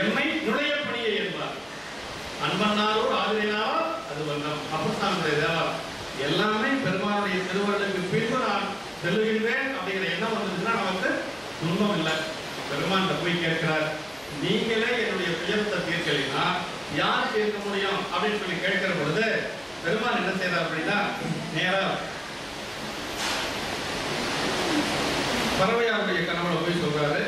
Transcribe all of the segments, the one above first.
எம்மை நுழைய பணியை என்பார். அன்பன்னாரூர் ஆதிரினாரோ அது வண்ணம். அப்பசாமியுடைய தேவாரம் எல்லாமே பெருமானுடைய திருவள்ளுக்கு பின்பு நான் செல்லுகின்றேன் அப்படிங்கிற எண்ணம் வந்துச்சுன்னா நமக்கு துன்பம் இல்லை. பெருமான் போய் கேட்கிறார், நீங்களே என்னுடைய துயரத்தை தீர்க்கலைன்னா யார் தீர்க்க முடியும் அப்படின்னு சொல்லி கேட்கிற பொழுது பெருமான் என்ன செய்யறார் அப்படின்னா, நேரம் பறவையாருடைய கனவுல போய் சொல்றாரு.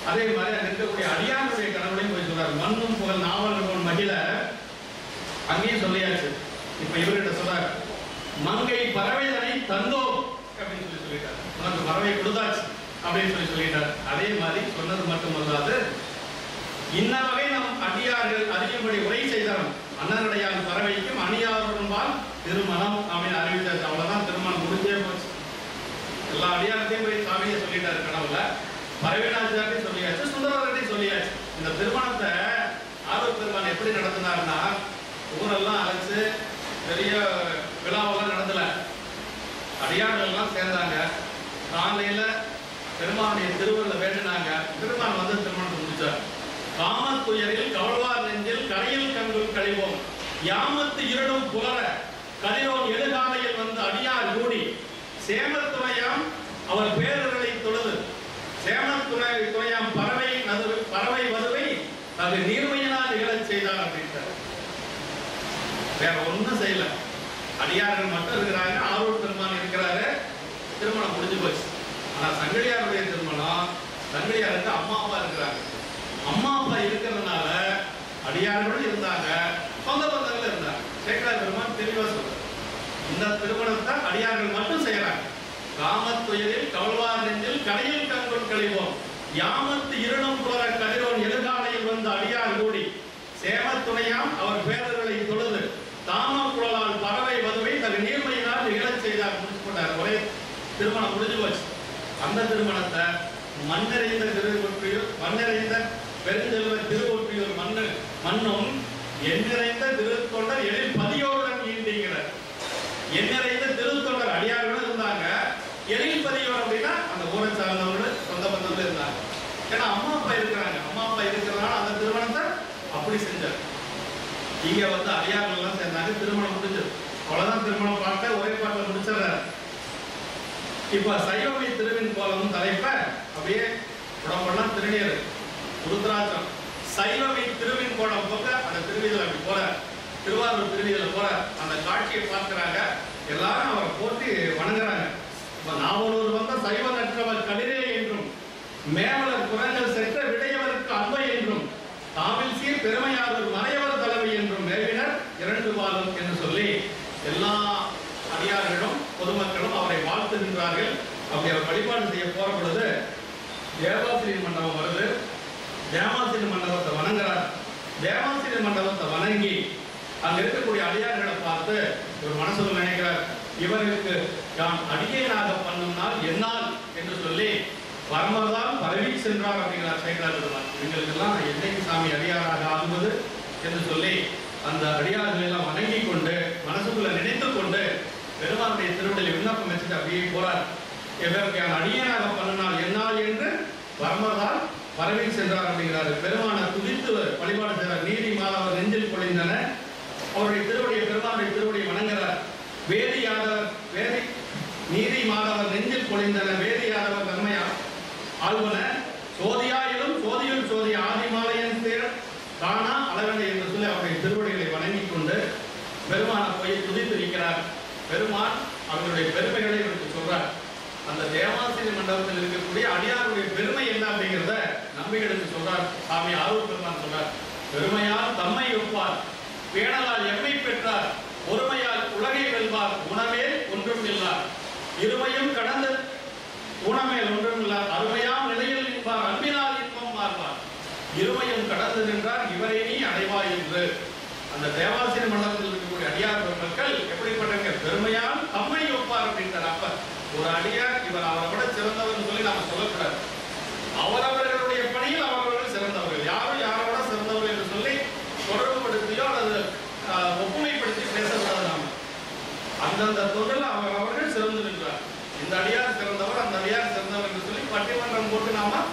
அதே மாதிரி அங்க இருக்கக்கூடிய அடியாருடைய கனவுலையும் போய் சொல்றாரு. மண்ணும் புகழ் நாவல் மகிழ அங்கேயும் சொல்லியாச்சு. இப்ப இவர்கிட்ட சொல்றாரு, மங்கை பறவைதனை தந்தோம் அப்படின்னு சொல்லி சொல்லிட்டார். உனக்கு பறவை கொடுத்தாச்சு அப்படின்னு சொல்லி சொல்லிட்டார். அதே மாதிரி சொன்னது மட்டுமல்லாது இன்ன வகை நம் அடியார்கள் அறியும்படி உரை செய்தார். அண்ணனடையான் பறவைக்கும் அணியாருடன் திருமணம் அப்படின்னு அறிவித்தாச்சு. அவ்வளவுதான், திருமணம் முடிஞ்சே போச்சு. எல்லா அடியாரத்தையும் போய் சாமியை சொல்லிட்டாரு கனவுல. பறவைநாச்சியார்ட்டையும் சொல்லியாச்சு, சுந்தரர்கிட்டையும் சொல்லியாச்சு. இந்த திருமணத்தை ஆரூர் பெருமான் எப்படி நடத்தினார்னா, ஊரெல்லாம் அழைச்சு பெரிய விழாவெல்லாம் நடந்தல. அடியார்கள் எல்லாம் சேர்ந்தாங்க. காலையில பெருமானுடைய திருவருள வேண்டினாங்க. பெருமான் வந்து திருமணத்தை முடிச்சார். காமத்துயரில் கவழ்வார் நெஞ்சில் கரையில் கண்கள் கழிவோம் யாமத்து இருடும் புலர கதிரோன் எழுகாலையில் வந்து அடியார் கூடி சேமத்துணையாம் அவர் பேரர்களை தொழுது சேமத்துணையாம் பறவை வதுவை அது நீர்மையினால் நிகழச் செய்தார் அப்படின்ட்டார். வேற ஒன்றும் செய்யல. அடியார்கள் மட்டும் இருக்கிறாங்க, ஆரூர் பெருமான் இருக்கிறாரு. திருமணம் முடிஞ்சு போச்சு. ஆனா சங்கடியாருடைய திருமணம், சங்கடியாருக்கு அம்மா அப்பா இருக்கிறாங்க. அம்மா அப்பா இருக்கிறதுனால அடியார்களும் இருந்தாங்க, சொந்த பந்தங்கள் இருந்தாங்க. சேக்கரார் பெருமான் தெளிவா சொல்றாரு, இந்த திருமணத்தை அடியார்கள் மட்டும் செய்யறாங்க. காமத்துயரில் கவழ்வார் நெஞ்சில் கடையில் கண்கள் கழிவோம் யாமத்து இருளும் புலர கதிரோன் எழுகாலையில் வந்து அடியார் கூடி சேமத்துணையாம் அவர் பேரர்களை தொழுது தாம குழலால் பறவை வதுவை தன் நீர்மையினால் நிகழச் செய்தார். முடிச்சு போட்டார். ஒரே திருமணம் முடிஞ்சு போச்சு. அந்த திருமணத்தை மண்ணறிந்த திருவொற்றியூர் மண்ணறிந்த பெருஞ்செல்வ திருவொற்றியூர் மண்ணும் எண்ணிறைந்த திருத்தொண்டர் எழில் பதியோருடன் ஈண்டிங்கிறார். எண்ணிறைந்த திருத்தொண்டர் அடியார்களும் இருந்தாங்க, எழில் பதியோர் அப்படின்னா அந்த ஊரை சார்ந்தவர்கள் சொந்த பந்தங்கள் இருந்தாங்க. ஏன்னா அம்மா அப்பா இருக்கிறாங்க. அம்மா அப்பா இருக்கிறதுனால அந்த திருமணத்தை அப்படி செஞ்சார். இங்க வந்து அடியார்கள் எல்லாம் சேர்ந்தாங்க. திருமணம் முடிஞ்சது. அவ்வளவுதான். திருமணம் பாட்டை ஒரே பாட்டில் முடிச்சிடறாரு. இப்ப சைவமை திருவின் கோலம் தலைப்ப அப்படியே உடம்பெல்லாம் திருநீர் ருத்ராட்சம் சைவமை திருவின் கோலம் போக அந்த திருவிதியில் அப்படி போற திருவாரூர் திருவிதியில போற அந்த காட்சியை பார்க்கிறாங்க. எல்லாரும் அவரை போட்டு வணங்குறாங்க. நாவலூர் வந்த சைவ நற்றவர் கடிரே என்றும் மேவலர் குரங்கள் சென்ற விடையவருக்கு அன்பை என்றும் தாமில் சீர் பெருமையாளர் மறையவர் தலைவி என்றும் மேவினர் இரண்டு பாலும் என்று சொல்லி எல்லா அடியார்களும் பொதுமக்களும் அவரை வாழ்த்துகின்றார்கள். அப்படி அவர் வழிபாடு செய்ய போற பொழுது தேவாசிரியர் மண்டபம் வருது. தேவாசிரியர் மண்டபத்தை வணங்குறார். தேவாசிரியர் மண்டபத்தை வணங்கி அங்க இருக்கக்கூடிய அடியார்களை பார்த்து ஒரு மனசுல நினைக்கிறார், இவருக்கு யான் அடியேனாக பண்ணும்னால் என்னால் என்று சொல்லி பரமர்தான் பரவி சென்றார் அப்படிங்கிறார் சேக்கரார் பெருமான். எங்களுக்கெல்லாம் என்னைக்கு சாமி அடியாராக ஆகுவது என்று சொல்லி அந்த அடியார்களை எல்லாம் வணங்கி கொண்டு மனசுக்குள்ள நினைத்து கொண்டு பெருமானுடைய திருவிடையில் விண்ணப்பம் வச்சுட்டு அப்படியே போறார். இவருக்கு யான் அடியேனாக பண்ணினால் என்னால் என்று பரமர்தான் பரவி சென்றார் அப்படிங்கிறாரு. பெருமானை துதித்து வழிபாடு செய்கிறார். நீதி மாதவர் நெஞ்சில் பொழிந்தன அவருடைய திருவடியை பெருமானுடைய திருவடியை வணங்குகிறார். வேதி யாதவர் நீதி மாதவர் நெஞ்சில் பொழிந்தன வேதி யாதவர் நன்மையா ஆழ்வன சோதியாயிலும் சோதியுள் சோதி ஆதிமாலையன் தேர் காணா அளவனை என்று சொல்லி அவருடைய திருவடிகளை வணங்கி கொண்டு பெருமானை போய் துதித்திருக்கிறார். பெருமான் அவருடைய பெருமைகளை இவருக்கு சொல்றார். அந்த தேவாசிரியர் மண்டபத்தில் இருக்கக்கூடிய அடியாருடைய பெருமை என்ன அப்படிங்கிறத நம்பிகளுக்கு சொல்றார். சாமி ஆரூர் பெருமான் சொல்றார், பெருமையால் தம்மை ஒப்பார் பேணலால் எம்மை பெற்றார் ஒருமையால் உலகை வெல்வார் உணமேல் ஒன்றும் இல்லார் இருமையும் கடந்த ஊனமேல் ஒன்றும் இல்லார் அருமையாம் நிலையில் நின்பார் அன்பினால் இன்பம் மாறுவார் இருமையும் கடந்து நின்றார் இவரை நீ அடைவாய் என்று அந்த தேவாசிரியர் மண்டபத்தில் இருக்கக்கூடிய அடியார் பெருமக்கள் எப்படிப்பட்டவங்க, பெருமையால் தம்மை ஒப்பார் அப்படின்றார். அப்ப ஒரு அடியார் இவர் அவரை விட சிறந்தவர் சொல்லி நாம சொல்லக்கூடாது. அவரவர்களுடைய பணியில் அவரவர்கள் சிறந்தவர்கள், யாரும் யாரோட சிறந்தவர்கள் என்று சொல்லி தொடர்புபடுத்தியோ அல்லது ஒப்புமைப்படுத்தி பேசக்கூடாது. நாம அந்தந்த தொழில் அவர்கள் சிறந்து நின்றார். இந்த அடியார் சிறந்தவர் அந்த அடியார் சிறந்தவர் என்று சொல்லி பட்டிமன்றம் போட்டு நாம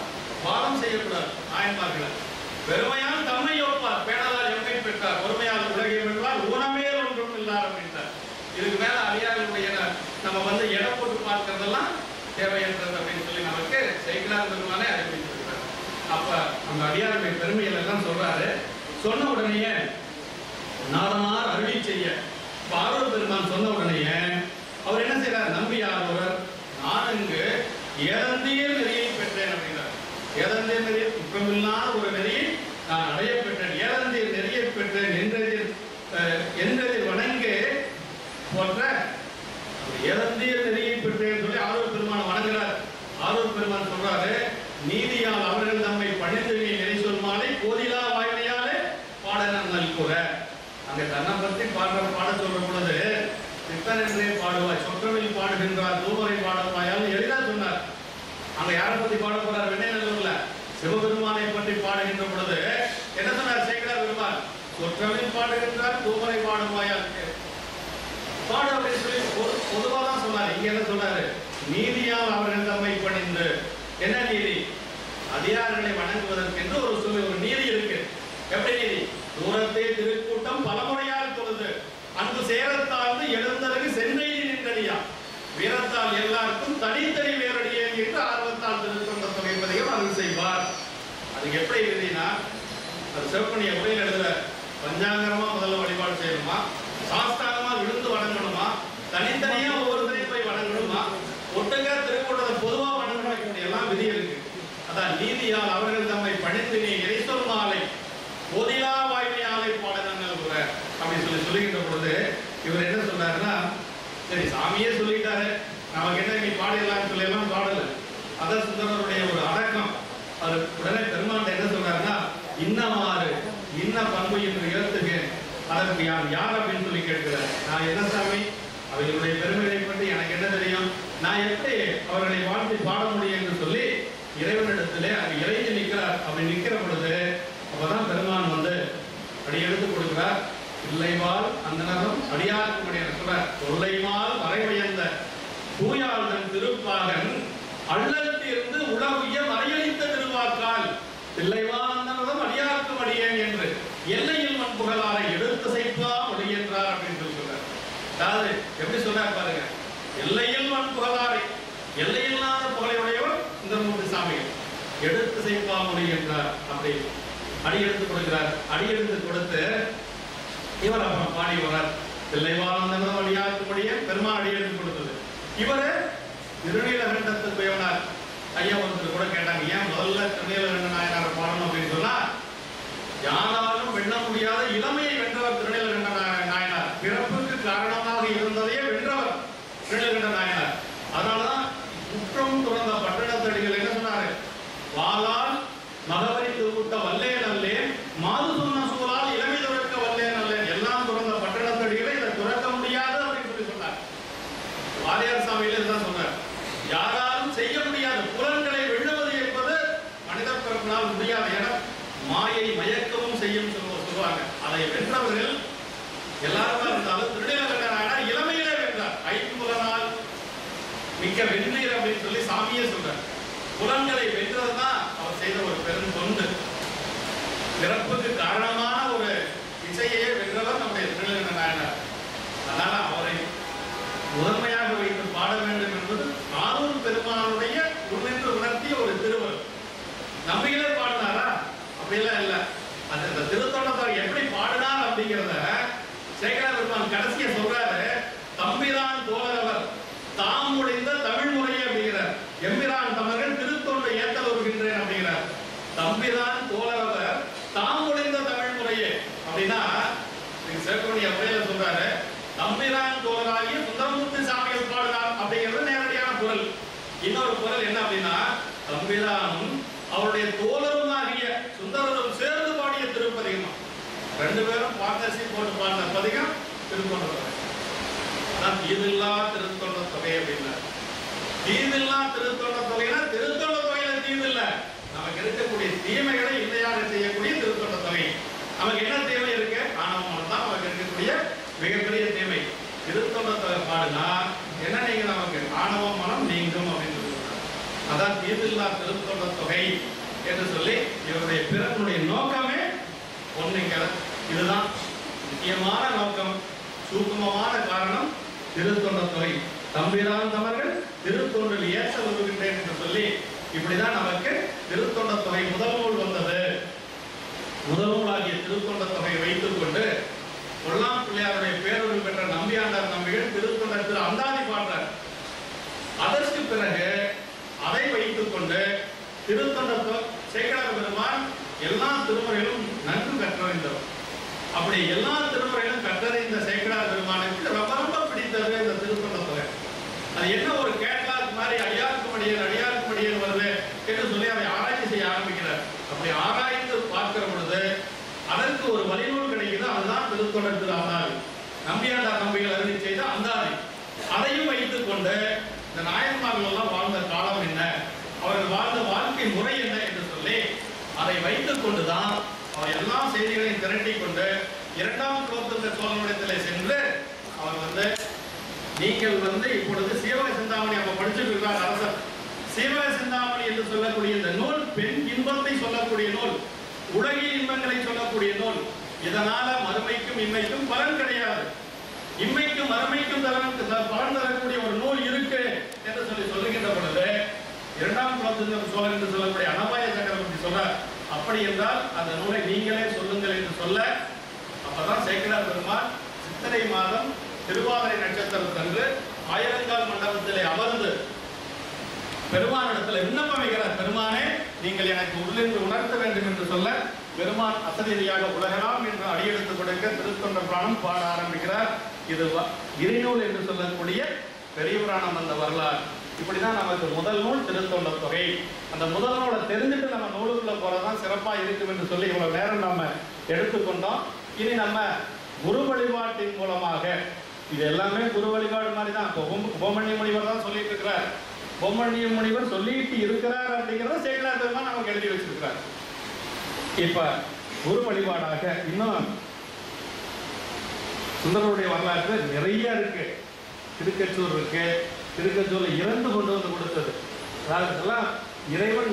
வாதம் செய்யக்கூடாது. நாயன்மார்களை பெருமையால் தம்மை ஒப்பார், பேணலால் எம்மை பெற்றார், பொறுமையால் உலகை வென்றார், ஊனமேல் ஒன்றும் இல்லார் அப்படின்றார். இதுக்கு மேல அடியார்களுடைய நம்ம எடை போட்டு பார்க்கறதெல்லாம் தேவையற்றது அப்படின்னு சொல்லி நமக்கு சேக்கிழார் பெருமானே அறிவித்திருக்கிறார். அப்ப அந்த அடியாருடைய பெருமைகள் எல்லாம் சொல்றாரு. சொன்ன உடனேயே நாதனார் அருளி செய்ய பார்வதி பெருமான் சொன்ன உடனேயே அவர் என்ன செய்யறார்? நம்பியார் ஒருவர் நான் இங்கு ஏதந்தீர் நெறியை பெற்றேன் அப்படின்னார். ஏதந்தீர் நெறியை குற்றமில்லாத ஒரு நெறியை நான் அடைய பெற்றேன், ஏதந்தீர் நெறியை பெற்றேன் என்றதில் வணங்கு போன்ற ஏதந்தீர் நெறியை பெற்றேன் சொல்லி ஆரூர் பெருமான் வணங்குறார். ஆரூர் பெருமான் சொல்றாரு, நீதியால் அவர்கள் தம்மை பணிந்து நெறி சொல்மாலை கோதிலா வாய்மையாலே பாடன நல்குற. அங்க தன்னை பற்றி பாட சொல்ற பொழுது சித்தன் என்றே பாடுவாய், சொற்றமில் பாடுகின்றார், தூமரை பாடுவாயால் எளிதா சொன்னார். அங்க யாரை பத்தி பாட போறார்? வெண்ணைநல்லூர்ல சிவபெருமானை பற்றி பாடுகின்ற பொழுது என்ன சொன்னார் சேக்கிழார் பெருமான்? சொற்றமில் பாடுகின்றார், தூமரை பாடுவாயால் பாடு அப்படின்னு சொல்லி பொதுவா தான் சொன்னார். இங்க என்ன சொன்னாரு? நீதியால் அவர்கள் தம்மை பணிந்து. என்ன நீதி? அதிகாரிகளை வணங்குவதற்கு ஒரு நீதி இருக்கு. எப்படி நீதி? தூரத்தை திருக்கூட்டம் பலமுறையால் தொழுது அன்பு சேரத்தாழ்ந்து எழுந்தருக்கு சென்னையில் நின்றடியா வீரத்தால் எல்லாருக்கும் தனித்தனி வேறடியே என்று ஆர்வத்தால் திருத்தொண்ட தொகைப்பதையும் அருள் செய்வார். அதுக்கு எப்படி எழுதினா, அது சிவப்பணிய உரையில் எழுதுற பஞ்சாங்கரமா முதல்ல வழிபாடு செய்யணுமா, சாஸ்தாங்கமா விழுந்து வணங்கணுமா, தனித்தனியா ஒவ்வொருத்தரையும் போய் வணங்கணுமா, ஒட்டுங்க திருக்கூட்டத்தை பொதுவா வணங்கணும், எல்லாம் விதி இருக்கு. அதான் நீதியால் அவர்கள் தம்மை பணித்து நீ இறைசொல் மாலை போதிலா வாய்மையாலை பாடனங்கள் கூட அப்படின்னு சொல்லுகின்ற பொழுது இவர் என்ன சொன்னாருன்னா, சரி சாமியே சொல்லிட்டாரு, நமக்கு என்ன நீ பாடிடலாம்னு சொல்லி எல்லாம் பாடல. அதான் சுந்தரருடைய ஒரு அடக்கம். அது உடனே பெருமான் என்ன சொல்றாருன்னா, இன்னமாறு இன்ன பண்பு என்று ஏற்றுகிறேன், அதற்கு யார் அப்படின்னு சொல்லி கேட்கிறார். நான் என்ன சாமி, அவர்களுடைய பெருமைகளை பற்றி எனக்கு என்ன தெரியும், நான் எப்படி அவர்களை வாழ்த்தி பாட முடியும் என்று சொல்லி இறைவனிடத்திலே அங்கு இறைஞ்சி நிற்கிறார். அப்படி நிற்கிற பொழுது அப்பதான் பெருமான் அடி எடுத்து கொடுக்கிறார். இல்லைவால் அந்த நகம் அடியாருக்கு சொல்றார், தொல்லைமால் மறைவயந்த தூயாளன் திருப்பாகன் அள்ளத்திலிருந்து உலகுய மறையளித்த திருவாக்கால் இல்லைவால் அந்த நகம் அடியாருக்கு அடியேன் என்று எல்லையில் மண்புகளாரை எடுத்து செய்ப்பா ஒளியென்றார் அப்படின்னு சொல்றார். அதாவது எப்படி சொல்றார் பாருங்க, எல்லையில் மண்புகளாரை, எல்லையில்லாத புகழையுடையவர் சுந்தரமூர்த்தி சாமிகள் எடுத்து செய்ப்பா மொழி என்றார். அப்படி அடி எடுத்து கொடுக்கிறார். அடி எடுத்து கொடுத்து இவர் அப்புறம் பாடி வரார். தில்லைவாழ்ந்தவன் அடியாக்கும்படிய பெருமாள் அடி எடுத்து கொடுத்தது. இவரு திருநீலகண்டத்துக்கு போயவனார். ஐயா ஒருத்தர் கூட கேட்டாங்க, ஏன் முதல்ல திருநீலகண்ட நாயனாரை பாடணும் அப்படின்னு சொன்னா, யாராலும் வெண்ண முடியாத இளமையை வென்றவர் திருநீலகண்ட நாயனார், பிறப்புக்கு காரணமாக இருந்ததையே வென்றவர் திருநீலகண்ட நாயனார். அதனாலதான் குற்றம் துறந்த பட்டணத்தடிகள் என்ன சொன்னாரு, வாளால் மகவரி துருட்ட வல்லே நல்லே மாது சொன்ன சூழால் இளமை துறக்க வல்லே நல்லே, எல்லாம் துறந்த பட்டணத்தடிகளை இதை துறக்க முடியாது அப்படின்னு சொல்லி சொன்னார். வாரியார் சாமியில இதுதான் சொன்னார், யாராலும் செய்ய முடியாது, புலன்களை வெல்லுவது என்பது மனித பிறப்பினால் முடியாத இடம், மாயை மயக்கவும் செய்யும் சொல்லுவாங்க. அதை வென்றவர்கள் எல்லாருமே இருந்தாலும் திருநீலகண்ட நாயனார் இளமையிலே வென்றார். ஐம்புலனால் மிக்க வெந்நீர் அப்படின்னு சொல்லி சாமியே சொல்றார். புலன்களை வென்றதுதான் அவர் செய்த ஒரு பெரும் தொண்டு. பிறப்புக்கு காரணமான ஒரு இசையே வென்றவர் நம்முடைய திருநீலகண்ட நாயனார். அதனால அவரை முதன்மையாக வைத்து பாட வேண்டும் என்பது ஆரூர் பெருமானுடைய உணர்ந்து உணர்த்திய ஒரு திருவள். நம்பிகளே பாடினாரா? அப்படியெல்லாம் இல்லை. அது இந்த திருத்தொண்டத்தார் எப்படி பாடினார் அப்படிங்கிறத சேக்கிழார் பெருமான் கடைசியா சொல்றாரு, தம்பிரான் தோழரவர் தாம் முடிந்த தமிழ் முறையே அப்படிங்கிறார். எம்பிரான் தமிழர்கள் திருத்தொண்டை ஏத்தல் வருகின்றேன் அப்படிங்கிறார். தம்பிரான் தோழரவர் தாம் முடிந்த தமிழ் முறையே அப்படின்னா சேக்கோனிய முறையில சொல்றாரு, தம்பிரான் தோழராகிய சுந்தரமூர்த்தி சாமிகள் பாடுறார் அப்படிங்கிறது நேரடியான பொருள். இன்னொரு பொருள் என்ன அப்படின்னா, தம்பிரானும் அவருடைய தோழருமாகிய சுந்தரரும் சேர்ந்து பாடிய திருப்பதிகமா, ரெண்டு பேரும் பார்ட்னர்ஷிப் போட்டு பாடின பதிகம் திருத்தொண்ட தொகை. அதான் தீதில்லா திருத்தொண்ட தொகை அப்படின்னா, தீதில்லா திருத்தொண்ட தொகைனா திருத்தொண்ட தொகையில தீதில்ல, நமக்கு இருக்கக்கூடிய தீமைகளை இல்லையாக செய்யக்கூடிய திருத்தொண்ட தொகை. நமக்கு என்ன தேவை இருக்கு? ஆணவம் தான் நமக்கு இருக்கக்கூடிய மிகப்பெரிய தேவை. திருத்தொண்ட தொகை பாடுனா என்ன நீங்க நமக்கு ஆணவ மனம் நீங்கும் அப்படின்னு சொல்லுவாங்க. அதான் தீதில்லா திருத்தொண்ட தொகை என்று சொல்லி இவருடைய பிறனுடைய நோக்கம் ஒண்ணுங்க. இதுதான் முக்கியமான நோக்கம், சூக்குமமான காரணம். திருத்தொண்ட தொகை தம்பிரான் தமர்கள் திருத்தொண்டில் ஏற்ற வருகின்றேன் என்று சொல்லி இப்படிதான் நமக்கு திருத்தொண்ட தொகை முதல் நூல் வந்தது. முதல் நூலாகிய திருத்தொண்ட தொகையை வைத்துக் கொண்டு கொல்லாம் பிள்ளையாருடைய பேரொருள் பெற்ற நம்பியாண்டார் நம்பிகள் திருத்தொண்ட திரு அந்தாதி பாடுறார். அதற்கு பிறகு அதை வைத்துக் கொண்டு திருத்தொண்ட சேக்கடார் பெருமான் எல்லா திருமுறைகளும் நன்கு கற்றறிந்தவர். அப்படி எல்லா திருமுறைகளும் கற்றறிந்த சேக்கடார் பெருமானுக்கு ரொம்ப ரொம்ப பிடித்தது இந்த திருத்தொண்ட தொகை. அது என்ன ஒரு கேட்லாக் மாதிரி அடியாருக்கு மடியன் வருது என்று சொல்லி அதை ஆராய்ச்சி செய்ய ஆரம்பிக்கிறார். அப்படி ஆராய்ந்து பார்க்கிற பொழுது அதற்கு ஒரு வழிநூல் கிடைக்குது. அதுதான் திருத்தொண்டர் திரு அந்தாதி, நம்பியாண்டார் நம்பிகள் அருளி செய்த அந்தாதி. அதையும் வைத்துக் கொண்டு இந்த நாயன்மார்கள் எல்லாம் வாழ்ந்த காலம் என்ன, அவர்கள் வாழ்ந்த வாழ்க்கை முறை என்ன என்று சொல்லி அதை வைத்துக் கொண்டுதான் அவர் எல்லா செய்திகளையும் திரட்டி கொண்டு இரண்டாம் குலோத்துங்க சோழனிடத்திலே சென்று அவர் நீங்கள் இப்பொழுது சீவக சிந்தாமணி அவங்க படிச்சுட்டு இருக்கிறார் அரசர். சீவக சிந்தாமணி என்று சொல்லக்கூடிய இந்த நூல் பெண் இன்பத்தை சொல்லக்கூடிய நூல், உலகில் இன்பங்களை சொல்லக்கூடிய நூல். இதனால மறுமைக்கும் இம்மைக்கும் பலன் கிடையாது. இம்மைக்கும் மறுமைக்கும் பலன் தரக்கூடிய ஒரு நூல் இருக்கு என்று சொல்லுகின்ற பொழுது இரண்டாம் குலோத்துங்க சோழன் என்று சொல்லக்கூடிய அனபாய சக்கரவர்த்தி சொல்ற, அப்படி என்றால் அந்த நூலை நீங்களே சொல்லுங்கள் என்று சொல்ல, அப்பதான் சேக்கடார் பெருமான் சித்திரை மாதம் திருவாதிரை நட்சத்திரத்தன்று ஆயிரங்கால் மண்டபத்திலே அமர்ந்து பெருமானிடத்தில் விண்ணப்பம் வைக்கிறார். பெருமானே, நீங்கள் எனக்கு உள்ளிருந்து உணர்த்த வேண்டும் என்று சொல்ல, பெருமான் அசரீதியாக உலகலாம் என்று அடியெடுத்துக் கொடுக்க திருத்தொண்ட புராணம் பாட ஆரம்பிக்கிறார். இது இறைநூல் என்று சொல்லக்கூடிய பெரிய புராணம் வந்த வரலாறு. இப்படிதான் நமக்கு முதல் நூல் திருத்தொண்ட தொகை. அந்த முதல் நூலை தெரிஞ்சுட்டு நம்ம நூலுக்குள்ள போறதான் சிறப்பா இருக்கும் என்று சொல்லி இவ்வளவு நேரம் நம்ம எடுத்துக்கொண்டோம். இனி நம்ம குரு வழிபாட்டின் மூலமாக, இது எல்லாமே குரு வழிபாடு மாதிரி தான். உபமன்ய முனிவர் தான் சொல்லிட்டு இருக்கிறார். உபமன்ய முனிவர் சொல்லிட்டு இருக்கிறார் அப்படிங்கிறத சேக்கடார் பெருமான் நமக்கு எழுதி வச்சிருக்கிறார். இப்ப குரு வழிபாடாக இன்னும் சுந்தரருடைய வரலாற்று நிறைய இருக்கு. திருக்கச்சூர் இருக்கு. திருக்கச்சூர்ல இறந்து கொண்டு வந்து கொடுத்தது. அதெல்லாம் இறைவன்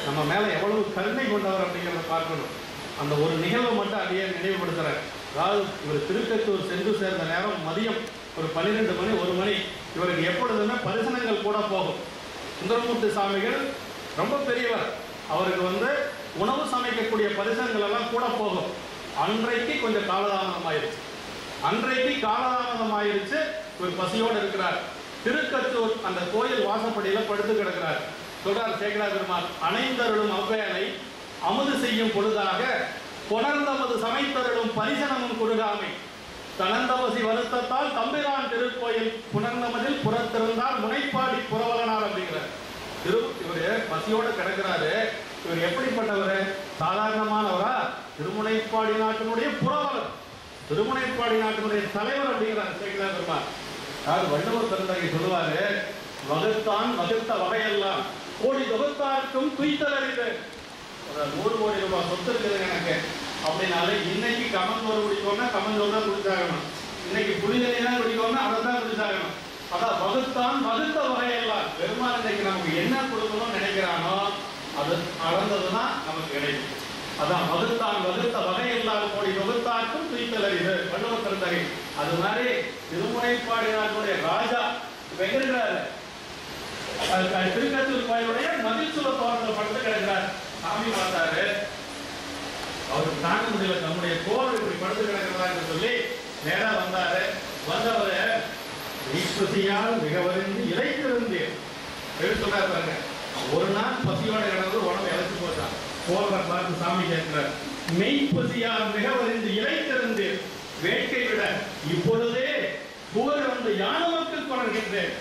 நம்ம மேல எவ்வளவு கருணை கொண்டவர் அப்படிங்கிறத பார்க்கணும். அந்த ஒரு நிகழ்வை மட்டும் அதையே நினைவுபடுத்துறார். அதாவது இவர் திருக்கச்சூர் சென்று சேர்ந்த நேரம் மதியம் ஒரு 12 மணி 1 மணி. இவருக்கு எப்பொழுதுமே பரிசனங்கள் கூட போகும். சுந்தரமூர்த்தி சாமிகள் ரொம்ப பெரியவர். அவருக்கு உணவு சமைக்கக்கூடிய பரிசனங்கள் எல்லாம் கூட போகும். அன்றைக்கு கொஞ்சம் காலதாமதம் ஆயிடுச்சு. ஒரு பசியோடு இருக்கிறார். திருக்கச்சூர் அந்த கோயில் வாசப்படியில படுத்து கிடக்கிறார். சொல்றார் சேக்கடார் பெருமான், அணைந்தருளும் அவ்வேளை அமுது செய்யும் பொழுதாக கொணர்ந்தமது சமைத்தருளும் பரிசனமும் கொடுகாமை தனந்தவசி வருத்தத்தால் தம்பிரான் திருக்கோயில் புணர்ந்தமதில் புறத்திருந்தால் முனைப்பாடி புறவலனார் அப்படிங்கிறார். இவரு பசியோடு கிடக்கிறாரு. இவர் எப்படிப்பட்டவர்? சாதாரணமானவரா? திருமுனைப்பாடி நாட்டினுடைய புறவலர், திருமுனைப்பாடி நாட்டினுடைய தலைவர் அப்படிங்கிறார் சேக்கடார் பெருமான். அதாவது வள்ளுவர் பெருந்தகை சொல்லுவாரு, வகுத்தான் வகுத்த வகையெல்லாம் கோடி தொகுத்தாருக்கும் துய்த்தல் அறிவு. 100 கோடி ரூபாய் சொத்து இருக்குது எனக்கு அப்படின்னாலே இன்னைக்கு கமந்தோறு குடிக்கோன்னா கமந்தோறு தான் குடிச்சாகணும். இன்னைக்கு புலிதனி தான் குடிக்கோன்னா அதை தான் குடிச்சாகணும். அதான் வகுத்தான் வகுத்த வகையெல்லாம். பெருமாள் இன்னைக்கு நமக்கு என்ன கொடுக்கணும்னு நினைக்கிறானோ அது அளந்ததுதான் நமக்கு கிடைக்கும். அதான் வகுத்தான் வகுத்த வகையெல்லாம் கோடி தொகுத்தாருக்கும் துய்த்தல் அறிவு வள்ளுவர் பெருந்தகை. அது மாதிரி திருமுனைப்பாடி நாட்டுடைய ராஜா வெங்கிறாரு. திருக்கச்சூர் கோயிலுடைய மதில் சுவ தோட்டத்தில் படுத்து கிடக்கிறார். சாமி பார்த்தாரு, அவருக்கு தாங்க முடியல, தம்முடைய கோவில் இப்படி படுத்து கிடக்கிறதா என்று சொல்லி நேரா வந்தாரு. வந்தவரை பசியால் மிக வருந்து இழைத்திருந்து சொல்றாரு பாருங்க. ஒரு நாள் பசியோட கிடந்து உடம்பு இழைச்சு போட்டான். கோவில பார்த்து சாமி கேட்கிறார், மெய்ப்பசியால் மிக வருந்து இழைத்திருந்து வேட்கை விட இப்பொழுதே புகழ் யானமக்கு கொணர்கின்றேன்.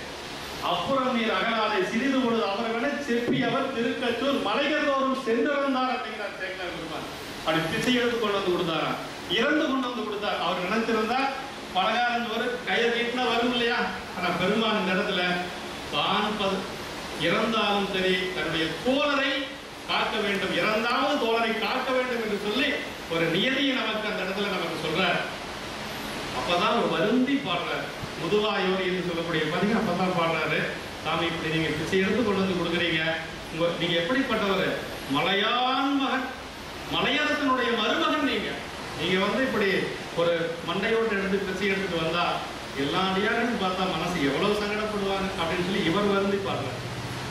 அப்புறம் நீர் அகலாதை சிறிது பொழுது அவர்களை செப்பி அவர் திருக்கச்சூர் மலைகள்தோறும் சென்றிருந்தார் அப்படிங்கிறார் சேக்கடார் பெருமான். அப்படி திசை எடுத்து கொண்டு வந்து கொடுத்தாரா, இறந்து கொண்டு வந்து கொடுத்தார். அவர் நினைச்சிருந்தா பலகாரம் ஒரு கையை வீட்டினா வரும் இல்லையா? ஆனா பெருமான் இந்த இடத்துல தான் இறந்தாலும் சரி தன்னுடைய தோழரை காக்க வேண்டும், இறந்தாலும் தோழரை காக்க வேண்டும் என்று சொல்லி ஒரு நியதியை நமக்கு அந்த இடத்துல நமக்கு சொல்றார். அப்பதான் ஒரு வருந்தி பாடுறாரு. முதுவாயோர் என்று சொல்லக்கூடிய பதிகம் அப்பதான் பாடுறாரு. சாமி, இப்படி நீங்க திசை எடுத்து கொண்டு வந்து கொடுக்குறீங்க, நீங்க எப்படிப்பட்டவர்? மலையான் மகன், மலையரசனுடைய மருமகன் நீங்க. நீங்க வந்து இப்படி ஒரு மண்டையோட்டு எடுத்து பிச்சை எடுத்துட்டு வந்தா எல்லா அடியாரும் பார்த்தா மனசு எவ்வளவு சங்கடப்படுவாங்க அப்படின்னு சொல்லி இவர் வந்து பாருங்க.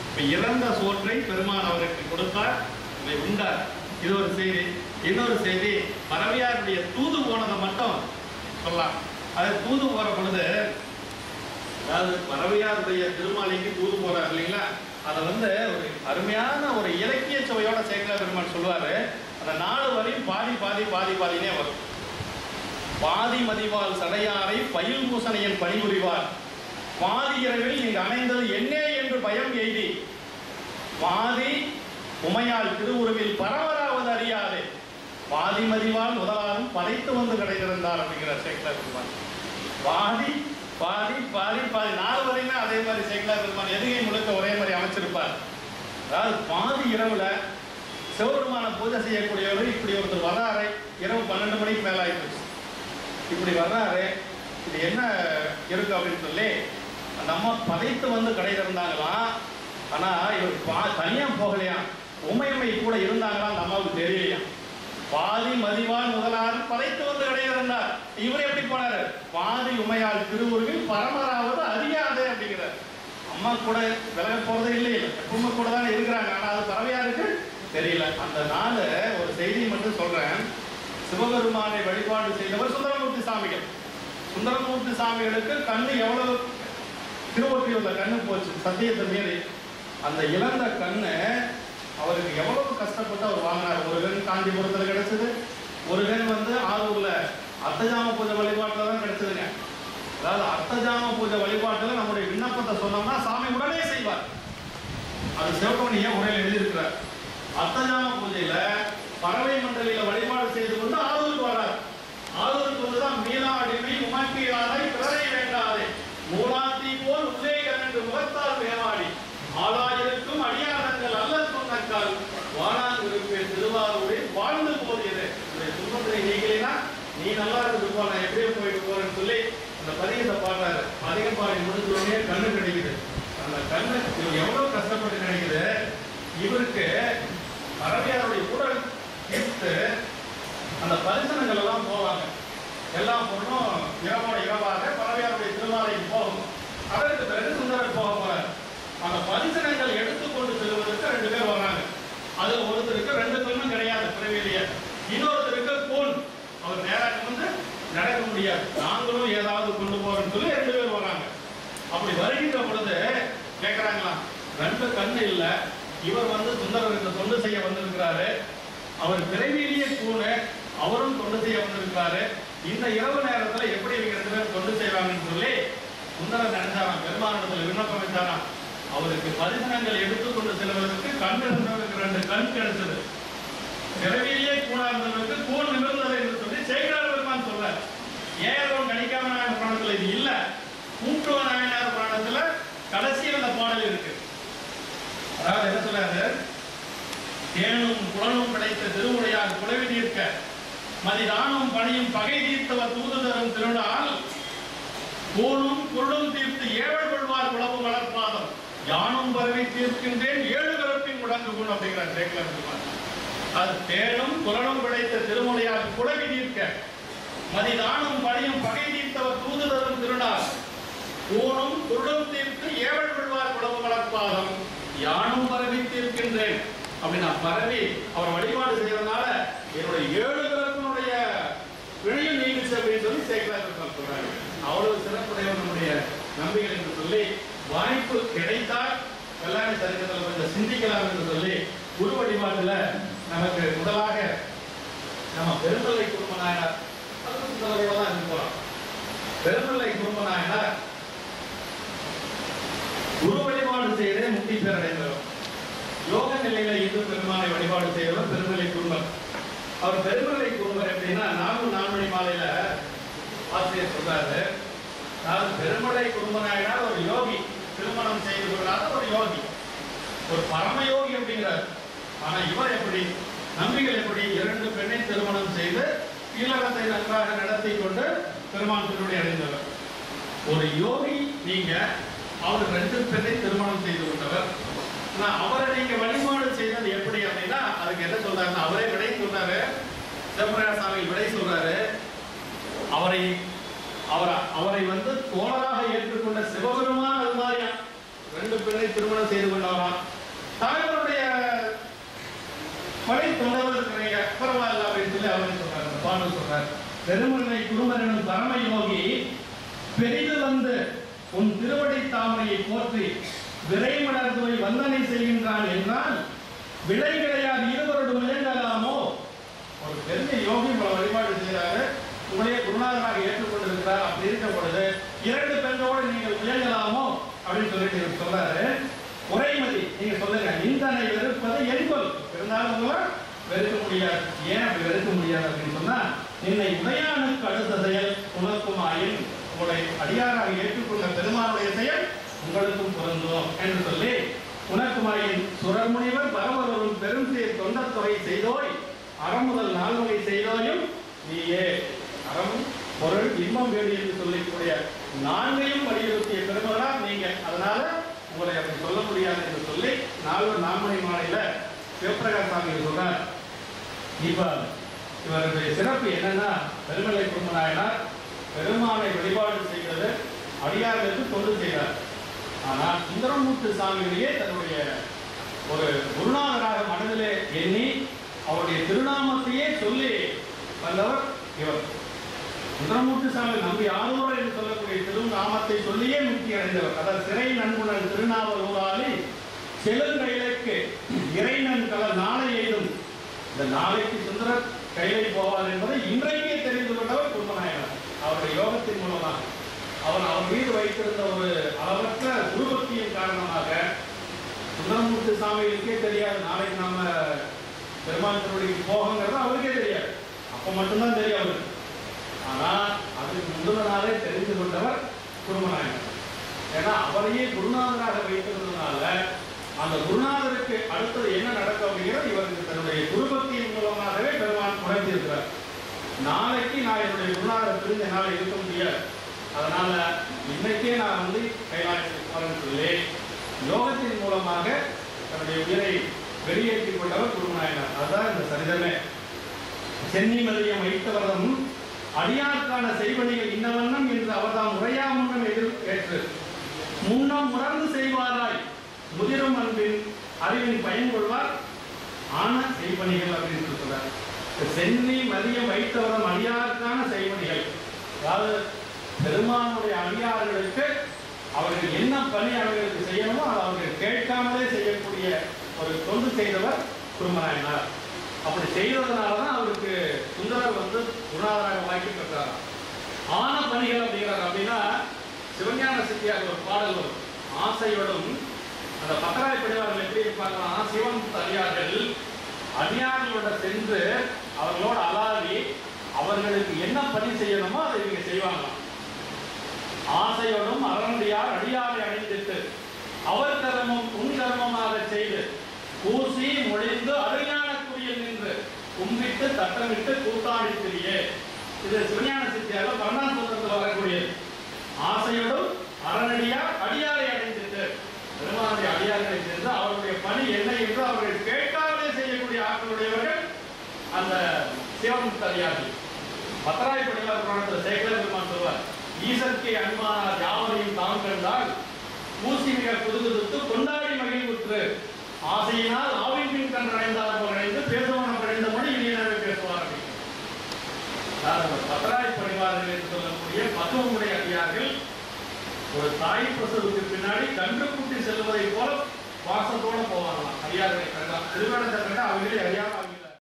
இப்ப இறந்த சோற்றை பெருமான் அவருக்கு கொடுத்தார், இதை உண்டார். இது ஒரு செய்தி. இன்னொரு செய்தி, பரவையாருடைய தூது போனதை மட்டும் சொல்லலாம். அது தூது போற பொழுது, அதாவது பரவையாருடைய திருமாலைக்கு தூது போறார் இல்லைங்களா, அதை வந்து ஒரு அருமையான ஒரு இலக்கிய சுவையோட சேக்கலார் பெருமான் சொல்லுவாரு. அந்த 4 வரையும் பாதி பாதி பாதி பாதினே வரும். பாதி மதிவால் சடையாரை பயில் பூசணையன் பணிபுரிவார், பாதி இரவில் நீங்க அணைந்தது என்னே என்று பயம் எய்தி, பாதி உமையால் திருவுருவில் பரவராவது அறியாதே, பாதி மதிவால் முதலாலும் படைத்து வந்து கிடைத்திருந்தார் அப்படிங்கிற சேக்கலார் பெருமான். பாதி பாதி பாதி பாதி 4 வரையுமே அதே மாதிரி சேக்கலார் பெருமான் எதுகை முழுக்க ஒரே மாதிரி அமைச்சிருப்பார். அதாவது பாதி இரவுல சிவபெருமான பூஜை செய்யக்கூடியவர்கள் இப்படி ஒருத்தர் வர்றாரு, இரவு 12 மணிக்கு மேல ஆயிடுச்சு, இப்படி வர்றாரு, இது என்ன இருக்கு அப்படின்னு சொல்லி அந்த அம்மா பதைத்து வந்து கடையில் இருந்தாங்களாம். ஆனா இவர் தனியா போகலையா, உமையம்மை கூட இருந்தாங்களா அந்த அம்மாவுக்கு தெரியலையா. பாதி மதிவான் முதலாறு பதைத்து வந்து கடையில் இருந்தார். இவர் எப்படி போனாரு, பாதி உமையால் திருவுருவில் பரமராவது அறியாதே அப்படிங்கிறார். அம்மா கூட விலக போறதே இல்லை, எப்பவுமே கூட தான் இருக்கிறாங்க. ஆனா அது பரவையாருக்கு தெரியல. அந்த நாள் ஒரு செய்தி மட்டும் சொல்றேன். சிவபெருமானை வழிபாடு செய்தவர் சுந்தரமூர்த்தி சாமிகள். சுந்தரமூர்த்தி சாமிகளுக்கு கண்ணு எவ்வளவு திருவொற்றியுள்ள கண்ணு போச்சு சத்தியத்தை மீறி. அந்த இழந்த கண்ணு அவருக்கு எவ்வளவு கஷ்டப்பட்டு அவர் வாங்கினார். ஒரு கண் காஞ்சிபுரத்தில் கிடைச்சது, ஒரு கண் வந்து ஆரூர்ல அர்த்தஜாம பூஜை வழிபாட்டில் தான் கிடைச்சதுங்க. அதாவது அர்த்தஜாம பூஜை வழிபாட்டில் நம்முடைய விண்ணப்பத்தை சொன்னோம்னா சாமி உடனே செய்வார். அது சிவகவனியா உரையில் எழுதியிருக்கிறார். அர்த்தஜாம பூஜையில பறவை மண்டலில வழிபாடு செய்து கொண்டு ஆரூருக்கு வர்றார். ஆரூருக்கு வந்துதான் மீனாடிமை உமக்கீழாரை பிறரை வேண்டாதே மூலாத்தி போல் உதேகன் என்று முகத்தால் மேவாடி ஆளாயிருக்கும் அடியாரங்கள் அல்ல சொன்னக்கால் வானாங்கிருப்பே திருவாரூரில் வாழ்ந்து போதியது. துன்பத்தினை நீங்களா நீ நல்லா இருந்து போ, நான் எப்படியே போயிட்டு போறேன்னு சொல்லி அந்த பதிகத்தை பாடுறாரு. பதிகம் பாடி முடிஞ்சோடனே கண்ணு கிடைக்குது. அந்த கண்ணு எவ்வளவு கஷ்டப்பட்டு கிடைக்குது. இவருக்கு பரவையாருடைய உடல் எடுத்து அந்த பரிசனங்கள் எல்லாம் போவாங்க. எல்லா பொருளும் இரவோட இரவாக பரவையாருடைய திருமாலைக்கு போகும். அதற்கு பிறகு சுந்தரர் போக போறார். அந்த பரிசனங்கள் எடுத்துக்கொண்டு செல்வதற்கு 2 பேர் வர்றாங்க. அதுல ஒருத்தருக்கு 2 கண்ணும் கிடையாது பிறவிலேயே, இன்னொருத்தருக்கு கோல், அவர் நேராக வந்து நடக்க முடியாது. நாங்களும் ஏதாவது கொண்டு போறோம்னு சொல்லி 2 பேர் வர்றாங்க. அப்படி வருகின்ற பொழுது கேட்கிறாங்களாம், 2 கண்ணு இல்ல, இவர் வந்து சுந்தரருக்கு தொண்டு செய்ய வந்திருக்கிறாரு, அவர் பிறவிலேயே கூணு, அவரும் தொண்டு செய்ய வந்திருக்கிறாரு, இந்த இரவு நேரத்துல எப்படி இவங்க 2 பேரும் தொண்டு செய்வாங்கன்னு சொல்லி சுந்தரர் நினைச்சாராம். பெருமானிடத்துல விண்ணப்பம் வச்சாராம். அவருக்கு பரிசனங்கள் எடுத்துக்கொண்டு செல்வதற்கு கண் இருந்தவருக்கு 2 கண் கிடைச்சது, பிறவிலேயே கூணா இருந்தவருக்கு கூண் நிமிர்ந்தது என்று சொல்லி சேக்கலார் பெருமான் சொல்றார். ஏழவன் கணிக்காம நாயனார் புராணத்துல இது இல்ல, கூட்டுவ நாயனார் புராணத்துல கடைசியில் அந்த பாடல் இருக்கு. அதாவது என்ன சொல்றாரு, தேனும் குளனும் கிடைத்த திருவுடையார் குலவி தீர்க்க மதிதானும் பணியும் பகை தீர்த்தவர் தூது தரும் திருநாள் கூணும் குருடும் தீர்த்து ஏவல் கொள்வார் குளவு வளர்ப்பாதம் யானும் பரவி தீர்க்கின்றேன் 7 கருப்பின் முடங்கு குணம் அப்படிங்கிறார் சேக்கலார் பெருமான். அது தேனும் குலனும் கிடைத்த திருமுடையார் குலவி தீர்க்க மதிதானும் பணியும் பகை தீர்த்தவர் தூது தரும் திருநாள் கூணும் குருடும் தீர்த்து ஏவல் கொள்வார் குளவு வளர்ப்பாதம் யானும் பரவி தீர்க்கின்றேன் அப்படின்னா பரவி அவர் வழிபாடு செய்யறதுனால என்னுடைய 7 கருப்பினுடைய வினையும் நீங்கிச்சு அப்படின்னு சொல்லி சேக்கலார் பெருமான் சொல்றாங்க. அவ்வளவு சிறப்புடைய நம்முடைய நம்பிக்கை என்று சொல்லி வாய்ப்பு கிடைத்தால் கல்யாண சரித்திரத்தில் கொஞ்சம் சிந்திக்கலாம் என்று சொல்லி குரு வழிபாட்டுல நமக்கு முதலாக நம்ம பெருமலை குடும்ப நாயனார் தான் இருக்கிறோம். பெருமலை குடும்ப நாயனார் குரு வழிபாடு செய்யறதே முக்தி பேர் அடைந்தவர். யோக நிலையில இந்து பெருமானை வழிபாடு செய்யறவர் பெருமலை குடும்பர். அவர் பெருமலை குடும்பர் எப்படின்னா 4 மாலையில ஆசிரியர் சொல்றாரு. அதாவது பெருமலை குடும்ப நாயனார் ஒரு யோகி, திருமணம் செய்து கொள்ளாத ஒரு யோகி, ஒரு பரமயோகி அப்படிங்கிறார். ஆனா இவர் எப்படி, நம்பிகள் எப்படி 2 பெண்ணை திருமணம் செய்து இல்லறத்தை நன்றாக நடத்தி கொண்டு பெருமான் திருவடி அடைந்தவர். ஒரு யோகி நீங்க, அவர் 2 பெண்ணை திருமணம் செய்து கொண்டவர். அவரை நீங்க வழிபாடு செய்தது எப்படி அப்படின்னா அதுக்கு என்ன சொல்றாருன்னா அவரே விடை சொல்றாரு. சிவபிரகாச சாமி விடை சொல்றாரு. அவரை வந்து தோழராக ஏற்றுக்கொண்ட சிவபெருமான் அது மாதிரியா 2 பெண்ணை திருமணம் செய்து கொண்டவராம். தலைவருடைய படை தொண்டவர் இருக்கிறீங்க பரவாயில்ல அப்படின்னு சொல்லி அவரே சொல்றாரு. பாடல் சொல்றாரு. பெருமனை குருமரனும் பரம யோகி பெரிது வந்து உன் திருவடி தாமரையை போற்றி விரைமலர்துவை வந்தனை செய்கின்றான் என்றால் விடை கிடையாது இருவரோடு முயங்கலாமோ. ஒரு பெரிய யோகி உங்களை வழிபாடு செய்கிறாரு, உங்களையே குருநாதராக ஏற்றுக்கொண்டிருக்கிறார். அப்படி இருக்க பொழுது 2 பெண்ணோடு நீங்கள் முயங்கலாமோ அப்படின்னு சொல்லிட்டு சொல்றாரு. உரைமதி நீங்க சொல்லுங்க, நிந்தனை வெறுப்பது எண்பொல் இருந்தாலும் உங்களை வெறுக்க முடியாது. ஏன் அப்படி வெறுக்க முடியாது அப்படின்னு சொன்னா என்னை உடையானுக்கு அடுத்த செயல் உனக்குமாயின் உங்களை அடியாராக ஏற்றுக்கொண்ட பெருமானுடைய செயல் உங்களுக்கும் பொருந்தும் என்று சொல்லி உனக்குமாயின் சுரமுனிவர் பரவரும் பெரும் சேர் தொண்டத்துறை செய்தோய் அறமுதல் 4 வகை செய்தோயும் நீயே. அறம் பொருள் இன்பம் வேடி என்று சொல்லக்கூடிய 4ஐயும் வலியுறுத்திய பெருமகனா நீங்க. அதனால உங்களை அப்படி சொல்ல முடியாது என்று சொல்லி 4 மாலையில சிவபிரகாச சாமி சொல்றார். இப்ப இவருடைய சிறப்பு என்னன்னா பெருமலை குருமநாயனார் பெருமானை வழிபாடு செய்கிறது, அடியார்களுக்கு தொண்டு செய்கிறார். ஆனால் சுந்தரமூர்த்தி சாமியிலேயே தன்னுடைய ஒரு குருநாதராக மனதிலே எண்ணி அவருடைய திருநாமத்தையே சொல்லி வந்தவர் இவர். சுந்தரமூர்த்தி சாமி நம்பி ஆரூர் என்று சொல்லக்கூடிய திருநாமத்தை சொல்லியே முக்தி அடைந்தவர். அதாவது சிறை நண்புணன் திருநாவலூராளி செலுங்கையிலுக்கு இறைநன் கலர் நாளை எய்தும். இந்த நாளைக்கு சுந்தரர் கைலை போவார் என்பதை இன்றைக்கே தெரிந்து கொண்டவர் குருமநாயனார். அவருடைய யோகத்தின் மூலமாக அவர் மீது வைத்திருந்த ஒரு அளவற்ற குருபக்தியின் காரணமாக சுந்தரமூர்த்தி சாமிகளுக்கே தெரியாது நாளைக்கு நாம பெருமாள் திருவடிக்கு போகங்கிறது அவருக்கே தெரியாது. அப்ப மட்டும்தான் தெரியும் அவருக்கு. ஆனா அதுக்கு முந்தின நாளே தெரிந்து கொண்டவர் குருமநாயனார். ஏன்னா அவரையே குருநாதராக வைத்திருந்ததுனால அந்த குருநாதருக்கு அடுத்தது என்ன நடக்கும் அப்படிங்கிறது இவருக்கு தன்னுடைய குருபக்தியின் மூலமாகவே பெருமான் உணர்த்தியிருக்கிறார். நாளைக்கு நான் என்னுடைய குருநாதர் பிரிஞ்ச என்னால் இருக்க முடியாது, அதனால இன்னைக்கே நான் வந்து கைலாயத்துக்கு போறேன்னு சொல்லி யோகத்தின் மூலமாக தன்னுடைய உயிரை வெளியேற்றிக் கொண்டவர் குருமநாயனார். அதுதான் இந்த சரிதமே. சென்னி மதியம் வைத்தவரம் அடியாருக்கான செய்வனிகள் இன்னவண்ணம் என்று அவர்தான் முறையா முன்னம் ஏற்று முன்னம் உணர்ந்து செய்வாராய் முதிரும் அன்பின் அறிவின் பயன் கொள்வார் ஆன செய்வனிகள் அப்படின்னு சொல்றார். சென்னி மதியம் வைத்தவரம் அடியாருக்கான செய்வனிகள், அதாவது பெருமானுடைய அடியார்களுக்கு அவர்கள் என்ன பணி அவர்களுக்கு செய்யணுமோ அதை அவர்கள் கேட்காமலே செய்யக்கூடிய ஒரு தொண்டு செய்தவர் குருமநாயனார். அப்படி செய்ததுனாலதான் அவருக்கு சுந்தரர் வந்து குருநாதராக வாய்ப்பு பெற்றார். ஆன பணிகள் அப்படிங்கிறார். அப்படின்னா சிவஞான சித்தியார் ஒரு பாடல் வரும், ஆசையோடும் அந்த பத்தராய் படிவார்கள் எப்படி இருப்பாங்கன்னா சிவன் அடியார்கள் அடியார்களோட சென்று அவர்களோட அலாவி அவர்களுக்கு என்ன பணி செய்யணுமோ அதை இவங்க செய்வாங்களாம். ஆசையோடும் அறநடியார் அடியாரை அணிந்திட்டு அவர் கர்மம் உன் கர்மமாக செய்து பூசி மொழிந்து அருஞான குடியில் நின்று கும்பிட்டு தட்டமிட்டு கூத்தாடி திரியே. இது சிவஞான சித்தியால 12ஆம் சூத்திரத்தில் வரக்கூடியது. ஆசையோடும் அறநடியார் அடியாரை அணிந்திட்டு பெருமானுடைய அடியார்களை சென்று அவருடைய பணி என்ன என்று அவர்கள் கேட்காமலே செய்யக்கூடிய ஆட்களுடையவர்கள் அந்த சிவமுக்த அடியார்கள். பத்தராய் படிவார் புராணத்தில் சேகர பெருமான் சொல்வார், ஈசற்கை அன்பானார் யாவரையும் தான் கண்டால் பூசி மிக புதுகுதுத்து கொண்டாடி மகிழ்வுற்று ஆசையினால் ஆவின் பின் கண்டடைந்தார் போல் அடைந்து பேசுவனம் அடைந்த மொழி இனியனவே பேசுவார். பத்தராய் படிவார்கள் என்று சொல்லக்கூடிய பசுவமுடைய அடியார்கள் ஒரு தாய் பிரசவத்துக்கு பின்னாடி கன்று குட்டி செல்வதை போல பாசத்தோடு போவாங்களாம். அடியார்களை கண்டா திருவேணத்தை கண்டா அவர்களே அறியாம